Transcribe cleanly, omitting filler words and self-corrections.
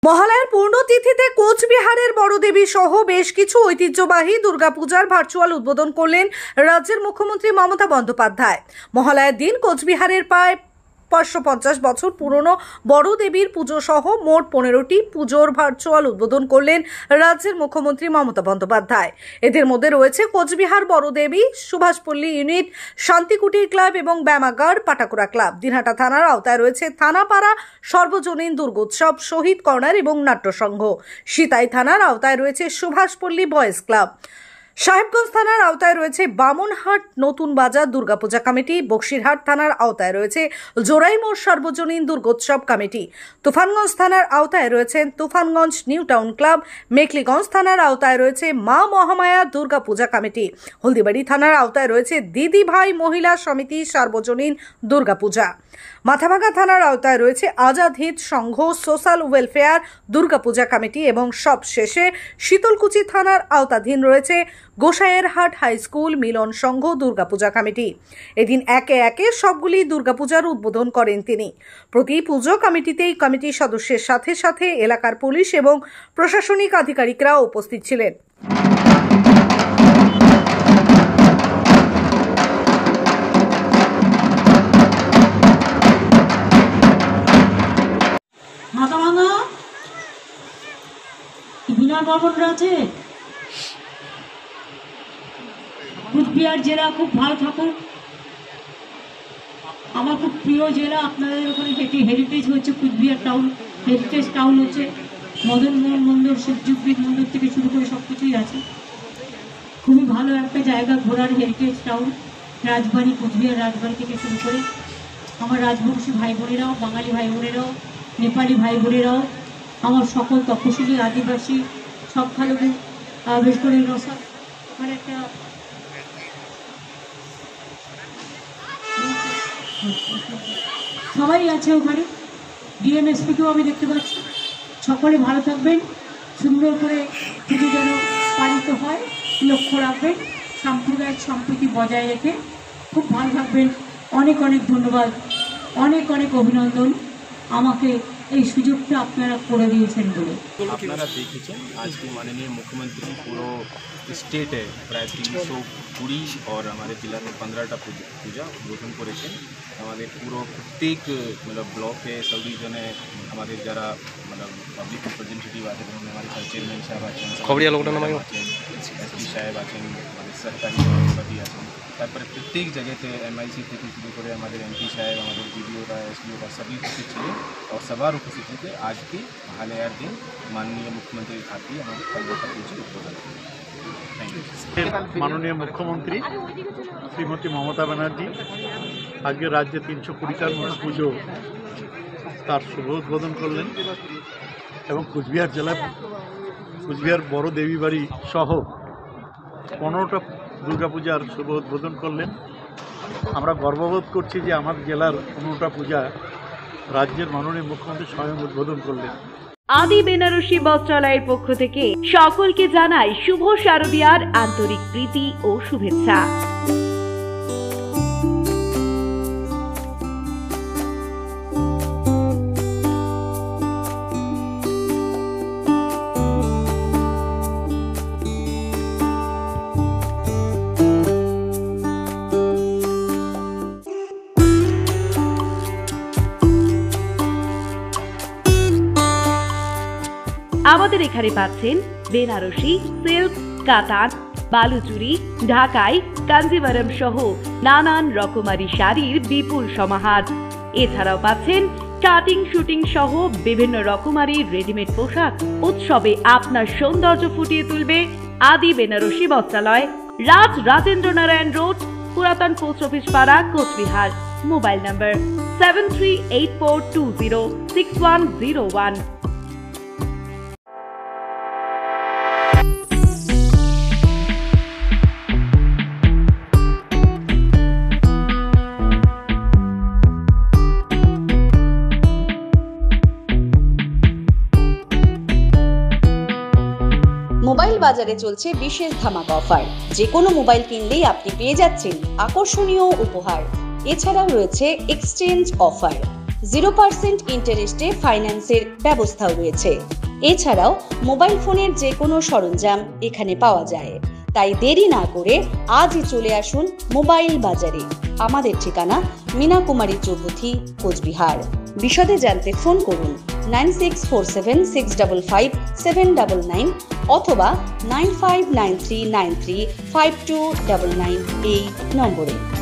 মহালয়ার পূর্ণতিথিতে কোচবিহারের বড়দেবী সহ বেশ কিছু ঐতিহ্যবাহী দুর্গাপূজার ভার্চুয়াল উদ্বোধন করলেন রাজ্যের মুখ্যমন্ত্রী মমতা বন্দ্যোপাধ্যায়। মহালয়ার দিন কোচবিহারের প্রায় 550 বছর পুরনো বড়দেবীর পুজো সহ মোট 15টি পুজোর ভার্চুয়াল উদ্বোধন করলেন রাজ্যের মুখ্যমন্ত্রী মমতা বন্দ্যোপাধ্যায়। এদের মধ্যে রয়েছে কোচবিহার বড়দেবী, সুভাষপল্লী ইউনিট, শান্তিকুটির ক্লাব এবং ব্যায়ামাগার পাটাকুড়া ক্লাব। দিনহাটা থানার আওতায় রয়েছে থানাপাড়া সর্বজনীন দুর্গোৎসব, শহীদ কর্নার এবং নাট্যসংঘ। সিতাই থানার আওতায় রয়েছে সুভাষপল্লী বয়েজ ক্লাব। সাহেবগঞ্জ থানার আওতায় রয়েছে বামনহাট নতুন বাজার দুর্গাপূজা কমিটি। বক্সিরহাট থানার আওতায় রয়েছে জোড়াইমোড় সর্বজনীন দুর্গোৎসব কমিটি। তুফানগঞ্জ থানার আওতায় রয়েছে Tufanganj new town club. Mekhliganj থানার আওতায় রয়েছে মা মহামায়া দুর্গাপূজা কমিটি। হলদিবাড়ি থানার আওতায় রয়েছে দিদি ভাই মহিলা সমিতি সার্বজনীন দুর্গাপূজা। মাথাভাঙা থানার আওতায় রয়েছে আজাদ হিন্দ সংঘ সোশ্যাল ওয়েলফেয়ার দুর্গাপূজা কমিটি এবং সবশেষে শীতলকুচি থানার আওতাধীন রয়েছে গোসাইয়েরহাট হাই স্কুল মিলন সংঘ দুর্গাপূজা কমিটি। এদিন একে একে সবগুলি দুর্গাপূজার উদ্বোধন করেন তিনি। প্রতি পুজো কমিটিতেই কমিটির সদস্যের সাথে সাথে এলাকার পুলিশ এবং প্রশাসনিক আধিকারিকরাও উপস্থিত ছিলেন। মাথাভাঙা বিনা ভবনরা আছে। কুচবিহার জেলা খুব ভালো থাকুক। আমার খুব প্রিয় জেলা। আপনাদের ওখানে হেরিটেজ হচ্ছে কুচবিহার টাউন, হেরিটেজ টাউন হচ্ছে। মদন মোহন মন্দির, শিবযুগবীর মন্দির থেকে শুরু করে সব কিছুই আছে। খুবই ভালো একটা জায়গা ঘোরার হেরিটেজ টাউন। রাজবাড়ি, কুচবিহার রাজবাড়ি থেকে শুরু করে আমার রাজবংশী ভাই বোনেরাও, বাঙালি ভাই বোনেরাও, নেপালি ভাই বোনেরাও, আমার সকল তপশিলি আদিবাসী সংখ্যালঘু, বেশ করে রসা মানে একটা সবাই আছে ওখানে। ডিএমএসপিকেও আমি দেখতে পাচ্ছি। সকলে ভালো থাকবেন, সুন্দর করে পুজো যেন পালিত হয় লক্ষ্য রাখবেন, সাম্প্রদায়িক সম্প্রীতি বজায় রেখে খুব ভালো থাকবেন। অনেক অনেক ধন্যবাদ, অনেক অনেক অভিনন্দন আমাকে এই সুযোগটা আপনারা করে দিয়েছেন বলে। আপনারা দেখেছেন আজকে মাননীয় মুখ্যমন্ত্রী পুরো স্টেটে প্রায় 320 और हमारे जिला में 15टा पूजा उद्বোधन করেছেন। আমাদের পুরো প্রত্যেক ব্লকে সবই জনে আমাদের যারা পাবলিক রিপ্রেজেন্টেটিভ আছেন, আমাদের চেয়ারম্যান সাহেব আছেন, এসপি সাহেব আছেন, আমাদের সরকারি সভাপতি আছেন, তারপরে প্রত্যেক জায়গাতে MIC থেকে শুরু করে আমাদের MP সাহেব, আমাদের বিডিওরা, SDOরা সবই উপস্থিত ছিলেন। और সবার উপস্থিত থেকে আজকে মহালয়ার দিন মাননীয় মুখ্যমন্ত্রীর হাত দিয়ে আমাদের 15টা পুজো উদ্বোধন করেন। মাননীয় মুখ্যমন্ত্রী শ্রীমতী মমতা ব্যানার্জি আজকে রাজ্যে 320টার মতো পুজো তার শুভ উদ্বোধন করলেন এবং কুচবিহার জেলায় কুচবিহার বড় দেবী বাড়ি সহ 15টা দুর্গাপূজার শুভ উদ্বোধন করলেন। আমরা গর্ববোধ করছি যে আমার জেলার 15টা পূজা রাজ্যের মাননীয় মুখ্যমন্ত্রী স্বয়ং উদ্বোধন করলেন। আদি বেনারসি বস্ত্রালয়ের পক্ষ থেকে সকলকে জানাই শুভ শারদীয়ার আন্তরিক প্রীতি ও শুভেচ্ছা। আমাদের এখানে পাচ্ছেন বেনারসি, সিল্ক, কাতান, বালুচুরি, ঢাকাই, কাঞ্জিভারম সহ নানান রকমারি শাড়ির বিপুল সমাহার। এছাড়াও পাচ্ছেন কাটিং, শুটিং সহ বিভিন্ন রকমারি রেডিমেড পোশাক। উৎসবে আপনার সৌন্দর্য ফুটিয়ে তুলবে আদি বেনারসি বস্ত্রালয়, রাজ রাজেন্দ্র নারায়ণ রোড, পুরাতন পোস্ট অফিস পাড়া, কোচবিহার। মোবাইল নম্বর 7384206101। মোবাইল বাজারে চলছে বিশেষ ধামাকা অফার। যে কোনো মোবাইল কিনলেই আপনি পেয়ে যাচ্ছেন আকর্ষণীয় উপহার। এছাড়াও রয়েছে এক্সচেঞ্জ অফার। 0% ইন্টারেস্টে ফাইন্যান্সের ব্যবস্থাও রয়েছে। এছাড়াও মোবাইল ফোনের যে কোনো সরঞ্জাম এখানে পাওয়া যায়। তাই দেরি না করে আজই চলে আসুন মোবাইল বাজারে। আমাদের ঠিকানা মীনা কুমারী চৌপথি, কোচবিহার। বিশদে জানতে ফোন করুন 9647655799 অথবা 9593935299 এই নম্বরে।